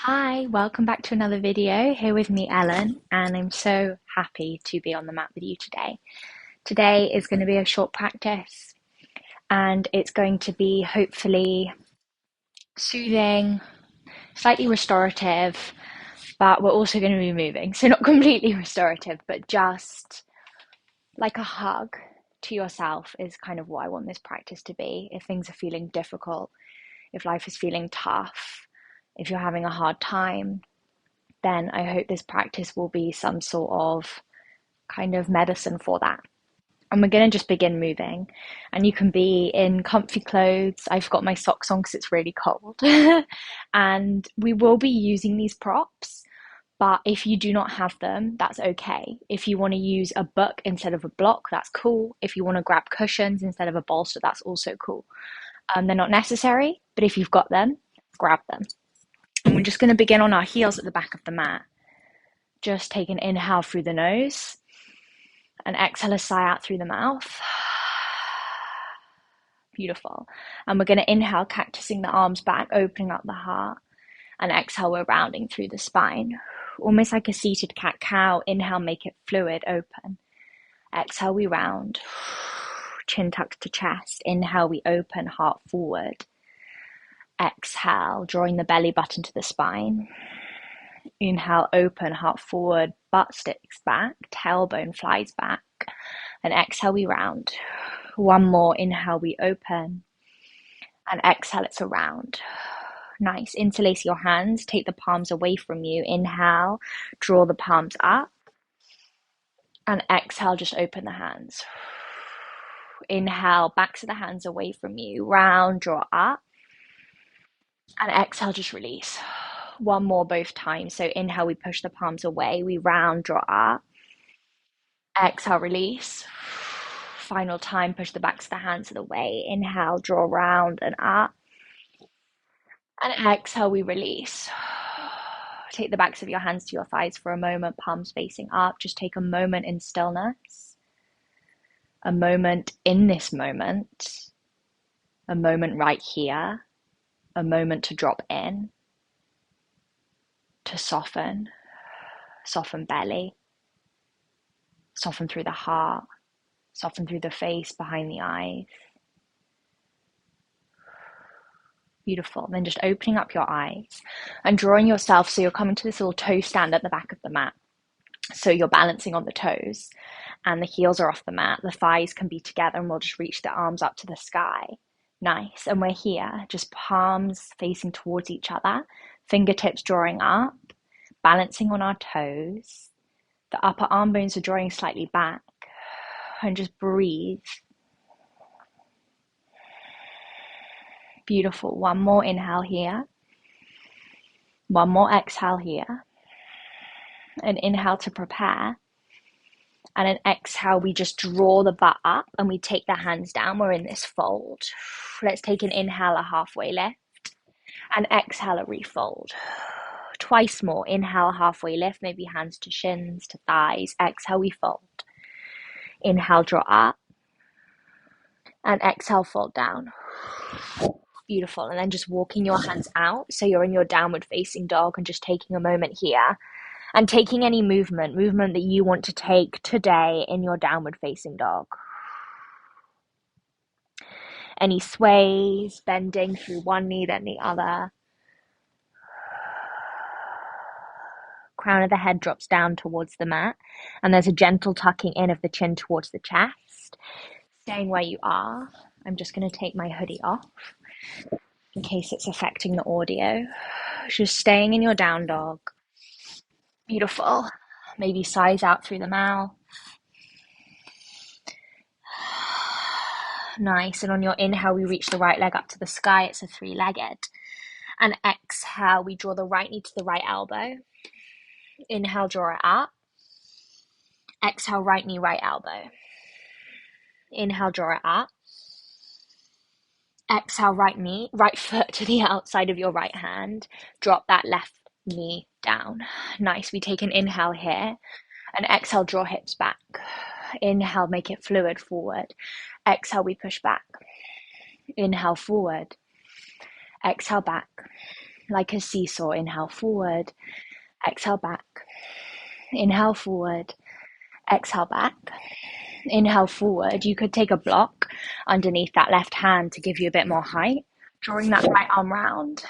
Hi, welcome back to another video. Here with me, Ellen, and I'm so happy to be on the mat with you today. Today is going to be a short practice, and it's going to be hopefully soothing, slightly restorative, but we're also going to be moving. So, not completely restorative, but just like a hug to yourself is kind of what I want this practice to be. If things are feeling difficult, if life is feeling tough, if you're having a hard time, then I hope this practice will be some sort of kind of medicine for that. And we're going to just begin moving. And you can be in comfy clothes. I've got my socks on because it's really cold. And we will be using these props. But if you do not have them, that's okay. If you want to use a book instead of a block, that's cool. If you want to grab cushions instead of a bolster, that's also cool. They're not necessary, but if you've got them, grab them. And we're just going to begin on our heels at the back of the mat. Just take an inhale through the nose and exhale a sigh out through the mouth. Beautiful. And we're going to inhale, cactusing the arms back, opening up the heart. And exhale, we're rounding through the spine. Almost like a seated cat-cow. Inhale, make it fluid, open. Exhale, we round. Chin tucked to chest. Inhale, we open, heart forward. Exhale, drawing the belly button to the spine. Inhale, open, heart forward, butt sticks back, tailbone flies back. And exhale, we round. One more, inhale, we open. And exhale, it's a round. Nice. Interlace your hands, take the palms away from you. Inhale, draw the palms up. And exhale, just open the hands. Inhale, backs of the hands away from you. Round, draw up. And exhale, just release. One more both times. So inhale, we push the palms away. We round, draw up. Exhale, release. Final time, push the backs of the hands away. Inhale, draw round and up. And exhale, we release. Take the backs of your hands to your thighs for a moment, palms facing up. Just take a moment in stillness. A moment in this moment. A moment right here. A moment to drop in. To soften. Soften belly. Soften through the heart. Soften through the face, behind the eyes. Beautiful. Then just opening up your eyes and drawing yourself so you're coming to this little toe stand at the back of the mat. So you're balancing on the toes and the heels are off the mat. The thighs can be together and we'll just reach the arms up to the sky. Nice. And we're here, just palms facing towards each other, fingertips drawing up, balancing on our toes. The upper arm bones are drawing slightly back. And just breathe. Beautiful. One more inhale here. One more exhale here. An inhale to prepare. And an exhale, we just draw the butt up and we take the hands down. We're in this fold. Let's take an inhale, a halfway lift. And exhale, a refold. Twice more. Inhale, halfway lift. Maybe hands to shins, to thighs. Exhale, we fold. Inhale, draw up. And exhale, fold down. Beautiful. And then just walking your hands out. So you're in your downward facing dog and just taking a moment here and taking any movement that you want to take today in your downward facing dog. Any sways, bending through one knee then the other. Crown of the head drops down towards the mat and there's a gentle tucking in of the chin towards the chest. Staying where you are. I'm just going to take my hoodie off in case it's affecting the audio. Just staying in your down dog. Beautiful. Maybe sighs out through the mouth. Nice. And on your inhale, we reach the right leg up to the sky. It's a three-legged. And exhale, we draw the right knee to the right elbow. Inhale, draw it up. Exhale, right knee, right elbow. Inhale, draw it up. Exhale, right knee, right foot to the outside of your right hand. Drop that left knee down. Nice. We take an inhale here. And exhale, draw hips back. Inhale, make it fluid forward. Exhale, we push back. Inhale, forward. Exhale, back. like a seesaw. Inhale forward, exhale back. Inhale forward, exhale back. Inhale forward. You could take a block underneath that left hand to give you a bit more height. Drawing that right arm round,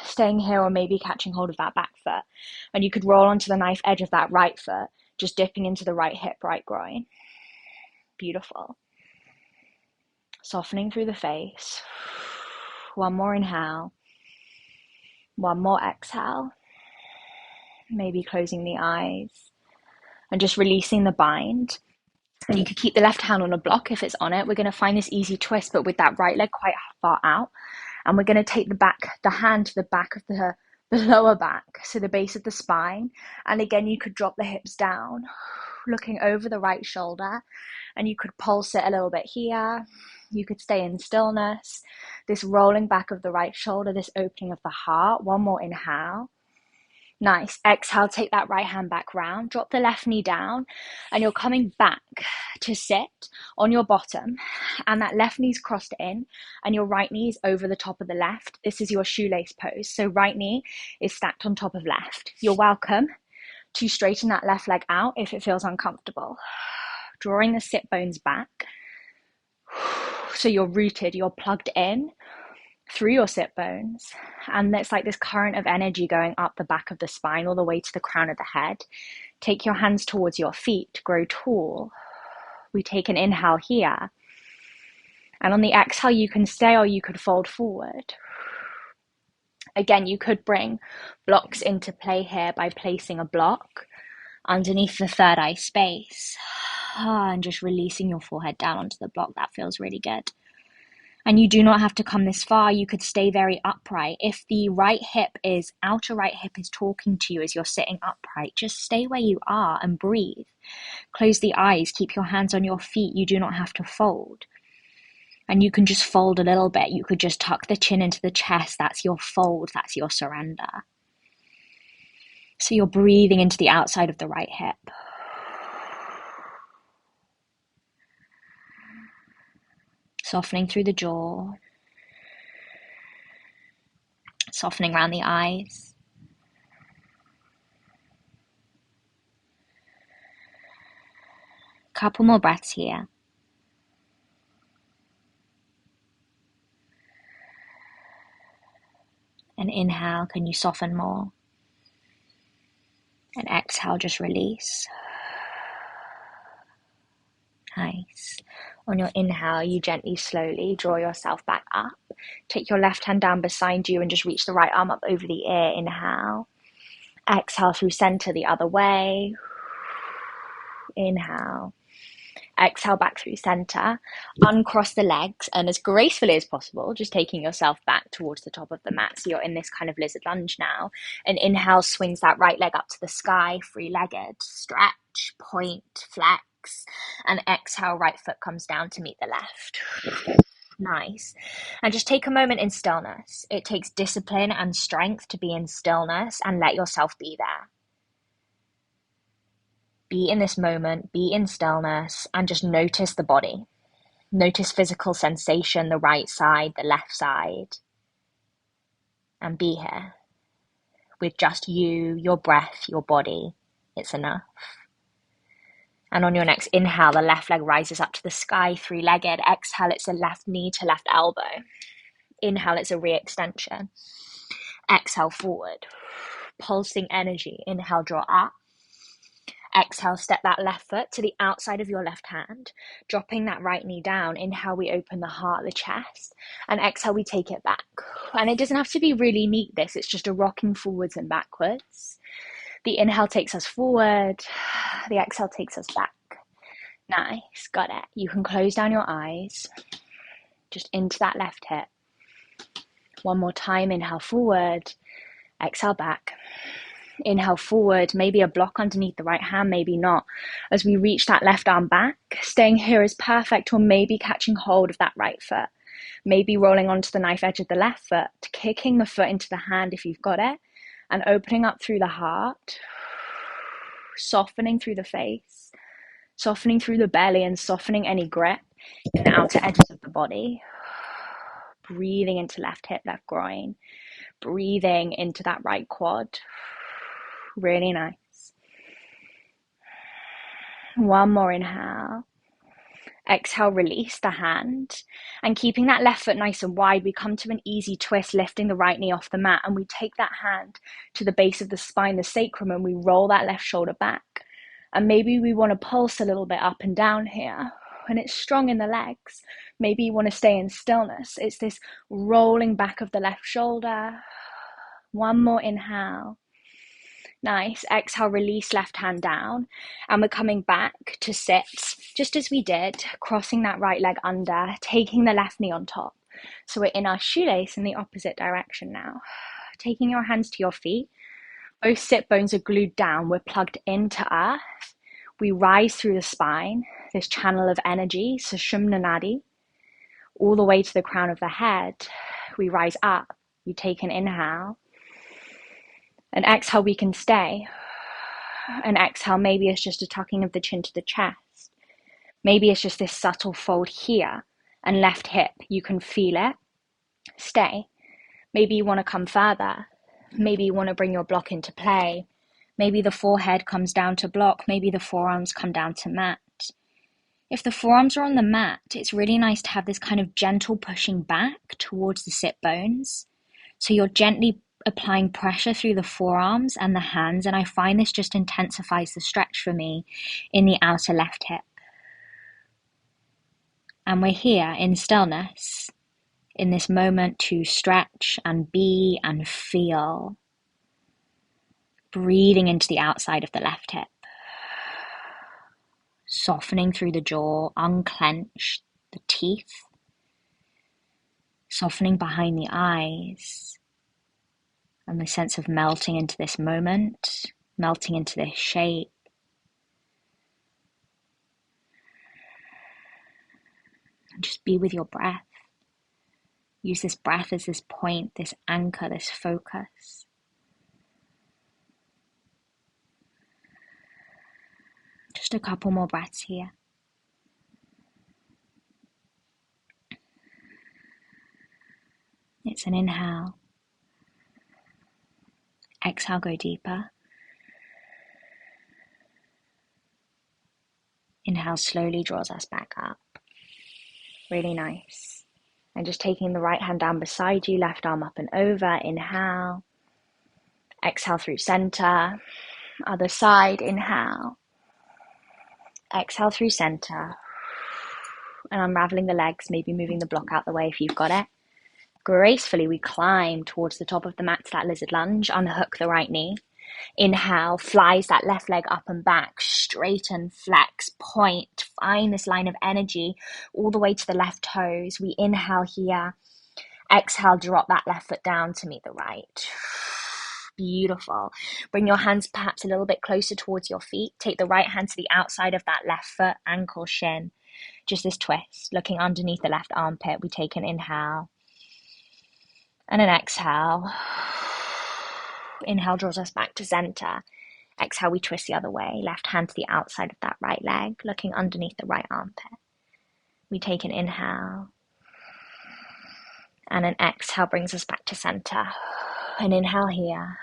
staying here or maybe catching hold of that back foot. And you could roll onto the knife edge of that right foot, just dipping into the right hip, right groin. Beautiful. Softening through the face. One more inhale. One more exhale. Maybe closing the eyes and just releasing the bind. And you could keep the left hand on a block if it's on it. We're going to find this easy twist, but with that right leg quite far out. And we're going to take the hand to the back of the lower back, so the base of the spine. And again, you could drop the hips down, looking over the right shoulder, and you could pulse it a little bit here. You could stay in stillness, this rolling back of the right shoulder, this opening of the heart. One more inhale. Nice. Exhale, take that right hand back round, drop the left knee down, and you're coming back to sit on your bottom, and that left knee's crossed in, and your right knee is over the top of the left. This is your shoelace pose. So right knee is stacked on top of left. You're welcome to straighten that left leg out if it feels uncomfortable. Drawing the sit bones back. So you're rooted, you're plugged in through your sit bones, and it's like this current of energy going up the back of the spine all the way to the crown of the head. Take your hands towards your feet, grow tall. We take an inhale here, and on the exhale you can stay or you could fold forward. Again, you could bring blocks into play here by placing a block underneath the third eye space and just releasing your forehead down onto the block. That feels really good. And you do not have to come this far. You could stay very upright. If the outer right hip is talking to you as you're sitting upright, just stay where you are and breathe. Close the eyes, keep your hands on your feet. You do not have to fold. And you can just fold a little bit. You could just tuck the chin into the chest. That's your fold. That's your surrender. So you're breathing into the outside of the right hip. Softening through the jaw. Softening around the eyes. Couple more breaths here. And inhale, can you soften more? And exhale, just release. Nice. On your inhale, you gently, slowly draw yourself back up. Take your left hand down beside you and just reach the right arm up over the ear. Inhale. Exhale through center the other way. Inhale. Exhale back through center. Uncross the legs and as gracefully as possible, just taking yourself back towards the top of the mat. So you're in this kind of lizard lunge now. And inhale swings that right leg up to the sky, free-legged. Stretch, point, flex. And exhale, right foot comes down to meet the left. Nice. And just take a moment in stillness. It takes discipline and strength to be in stillness and let yourself be there. Be in this moment, be in stillness, and just notice the body. Notice physical sensation, the right side, the left side. And be here with just you, your breath, your body. It's enough. And on your next inhale, the left leg rises up to the sky, three-legged. Exhale, it's a left knee to left elbow. Inhale, it's a re-extension. Exhale, forward. Pulsing energy. Inhale, draw up. Exhale, step that left foot to the outside of your left hand, dropping that right knee down. Inhale, we open the heart, the chest, and exhale, we take it back. And it doesn't have to be really neat, this. It's just a rocking forwards and backwards. The inhale takes us forward. The exhale takes us back. Nice, got it. You can close down your eyes, just into that left hip. One more time, inhale forward, exhale back. Inhale forward, maybe a block underneath the right hand, maybe not. As we reach that left arm back, staying here is perfect, or maybe catching hold of that right foot. Maybe rolling onto the knife edge of the left foot, kicking the foot into the hand if you've got it, and opening up through the heart, softening through the face, softening through the belly, and softening any grip in the outer edges of the body. Breathing into left hip, left groin. breathing into that right quad. Really nice. One more inhale. Exhale, release the hand. And keeping that left foot nice and wide, we come to an easy twist, lifting the right knee off the mat. And we take that hand to the base of the spine, the sacrum, and we roll that left shoulder back. And maybe we want to pulse a little bit up and down here. And it's strong in the legs. Maybe you want to stay in stillness. It's this rolling back of the left shoulder. One more inhale. Nice. Exhale, release left hand down. And we're coming back to sit, just as we did, crossing that right leg under, taking the left knee on top. So we're in our shoelace in the opposite direction now. Taking your hands to your feet. Both sit bones are glued down. We're plugged into earth. We rise through the spine, this channel of energy, Sushumna Nadi, all the way to the crown of the head. We rise up. You take an inhale. And exhale, we can stay. And exhale, maybe it's just a tucking of the chin to the chest. Maybe it's just this subtle fold here and left hip. You can feel it. Stay. Maybe you want to come further. Maybe you want to bring your block into play. Maybe the forehead comes down to block. Maybe the forearms come down to mat. If the forearms are on the mat, it's really nice to have this kind of gentle pushing back towards the sit bones. So you're gently applying pressure through the forearms and the hands, and I find this just intensifies the stretch for me in the outer left hip. And we're here in stillness, in this moment to stretch and be and feel. Breathing into the outside of the left hip. Softening through the jaw, unclench the teeth. Softening behind the eyes. And the sense of melting into this moment, melting into this shape. And just be with your breath. Use this breath as this point, this anchor, this focus. Just a couple more breaths here. It's an inhale. Exhale, go deeper. Inhale slowly draws us back up. Really nice. And just taking the right hand down beside you, left arm up and over. Inhale. Exhale through center. Other side, inhale. Exhale through center. And unraveling the legs, maybe moving the block out the way if you've got it. Gracefully, we climb towards the top of the mat to that lizard lunge. Unhook the right knee. Inhale, flies that left leg up and back. Straighten, flex, point. Find this line of energy all the way to the left toes. We inhale here. Exhale, drop that left foot down to meet the right. Beautiful. Bring your hands perhaps a little bit closer towards your feet. Take the right hand to the outside of that left foot, ankle, shin. Just this twist, looking underneath the left armpit. We take an inhale. And an exhale. Inhale draws us back to center. Exhale, we twist the other way. Left hand to the outside of that right leg, looking underneath the right armpit. We take an inhale. And an exhale brings us back to center. An inhale here.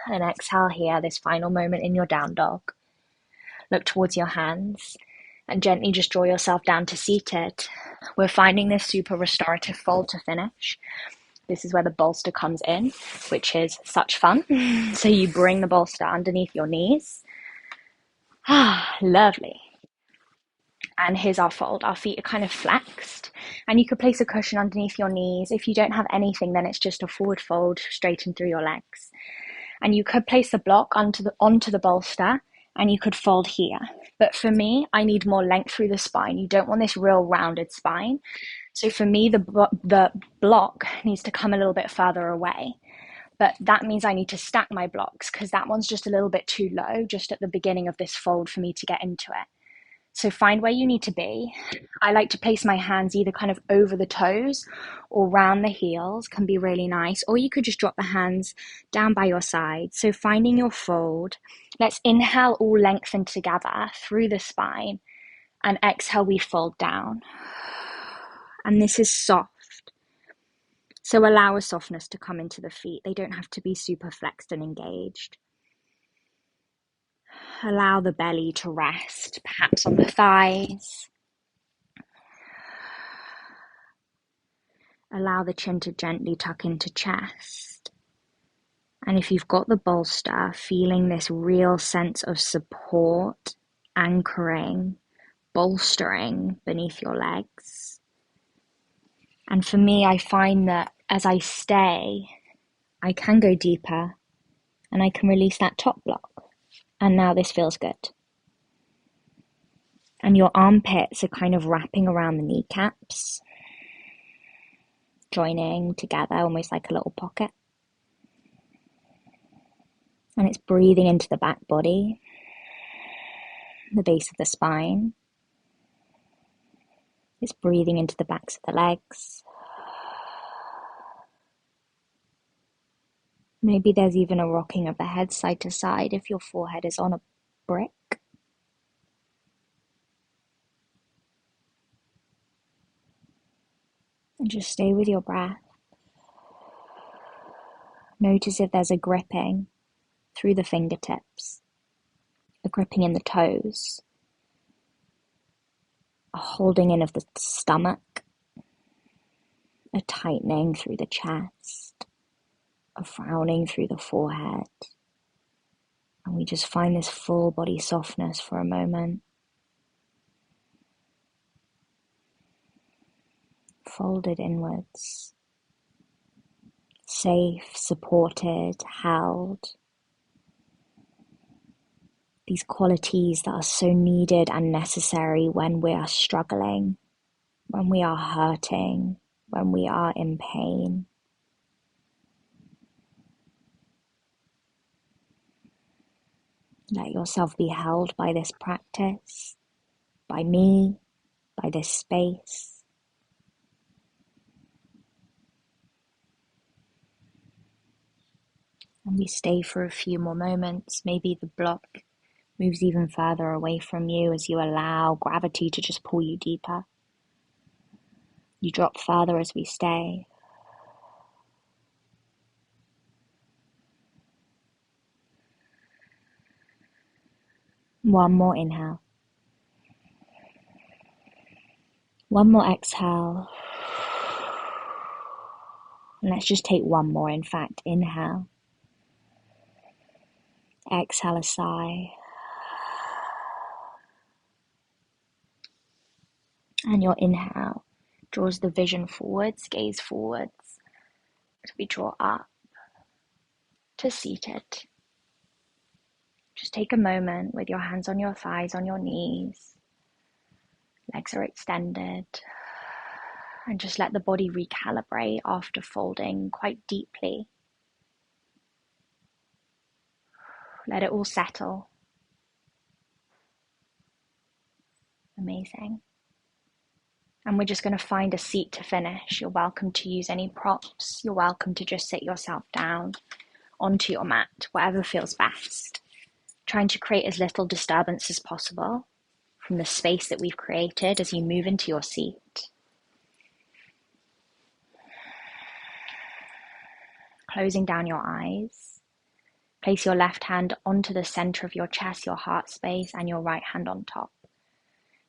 An exhale here. This final moment in your down dog. Look towards your hands. And gently just draw yourself down to seated. We're finding this super restorative fold to finish. This is where the bolster comes in, which is such fun. So you bring the bolster underneath your knees. Lovely. And here's our fold. Our feet are kind of flexed. And you could place a cushion underneath your knees. If you don't have anything, then it's just a forward fold, straighten through your legs. And you could place the block onto the bolster, and you could fold here. But for me, I need more length through the spine. You don't want this real rounded spine. So for me, the block needs to come a little bit further away. But that means I need to stack my blocks because that one's just a little bit too low just at the beginning of this fold for me to get into it. So find where you need to be. I like to place my hands either kind of over the toes or round the heels, can be really nice. Or you could just drop the hands down by your side. So finding your fold. Let's inhale all lengthened together through the spine. And exhale, we fold down. And this is soft. So allow a softness to come into the feet. They don't have to be super flexed and engaged. Allow the belly to rest, perhaps on the thighs. Allow the chin to gently tuck into chest. And if you've got the bolster, feeling this real sense of support, anchoring, bolstering beneath your legs. And for me, I find that as I stay, I can go deeper and I can release that top block. And now this feels good. And your armpits are kind of wrapping around the kneecaps, joining together almost like a little pocket. And it's breathing into the back body, the base of the spine. It's breathing into the backs of the legs. Maybe there's even a rocking of the head side to side if your forehead is on a brick. And just stay with your breath. Notice if there's a gripping through the fingertips, a gripping in the toes, a holding in of the stomach, a tightening through the chest, a frowning through the forehead. And we just find this full body softness for a moment. Folded inwards. Safe, supported, held. These qualities that are so needed and necessary when we are struggling, when we are hurting, when we are in pain. Let yourself be held by this practice, by me, by this space. And we stay for a few more moments. Maybe the block moves even further away from you as you allow gravity to just pull you deeper. You drop further as we stay. One more inhale. One more exhale. And let's just take one more, in fact. Inhale. Exhale a sigh. And your inhale draws the vision forwards, gaze forwards, as we draw up to seated. Just take a moment with your hands on your thighs, on your knees. Legs are extended. And just let the body recalibrate after folding quite deeply. Let it all settle. Amazing. And we're just going to find a seat to finish. You're welcome to use any props. You're welcome to just sit yourself down onto your mat, whatever feels best. Trying to create as little disturbance as possible from the space that we've created as you move into your seat. Closing down your eyes. Place your left hand onto the center of your chest, your heart space, and your right hand on top.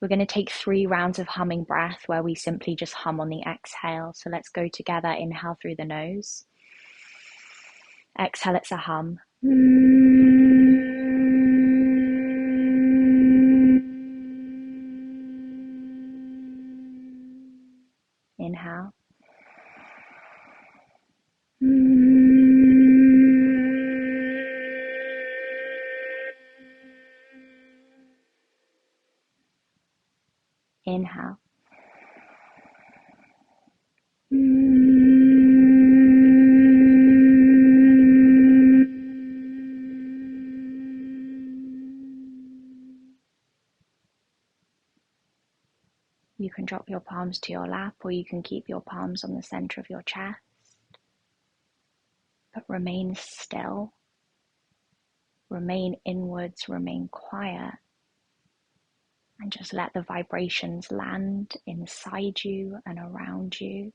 We're going to take 3 rounds of humming breath where we simply just hum on the exhale. So let's go together. Inhale through the nose. Exhale, it's a hum. Inhale. Inhale. You can drop your palms to your lap, or you can keep your palms on the center of your chest. But remain still. Remain inwards, remain quiet. And just let the vibrations land inside you and around you.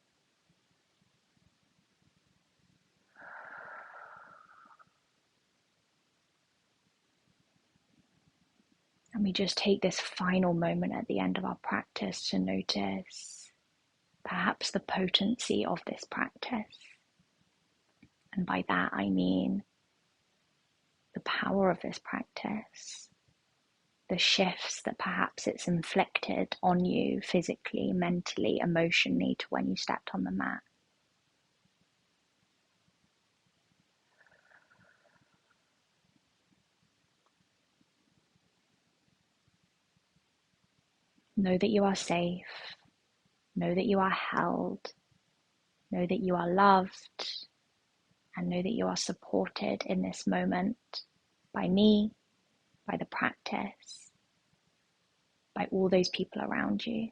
we just take this final moment at the end of our practice to notice perhaps the potency of this practice. And by that I mean the power of this practice, the shifts that perhaps it's inflicted on you physically, mentally, emotionally to when you stepped on the mat. Know that you are safe. Know that you are held. Know that you are loved. And know that you are supported in this moment by me, by the practice, by all those people around you.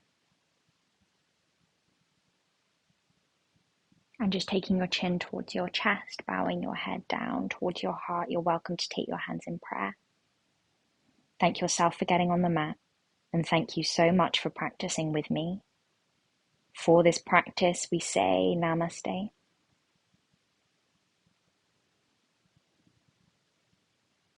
And just taking your chin towards your chest, bowing your head down towards your heart, you're welcome to take your hands in prayer. Thank yourself for getting on the mat, and thank you so much for practicing with me. For this practice, we say Namaste.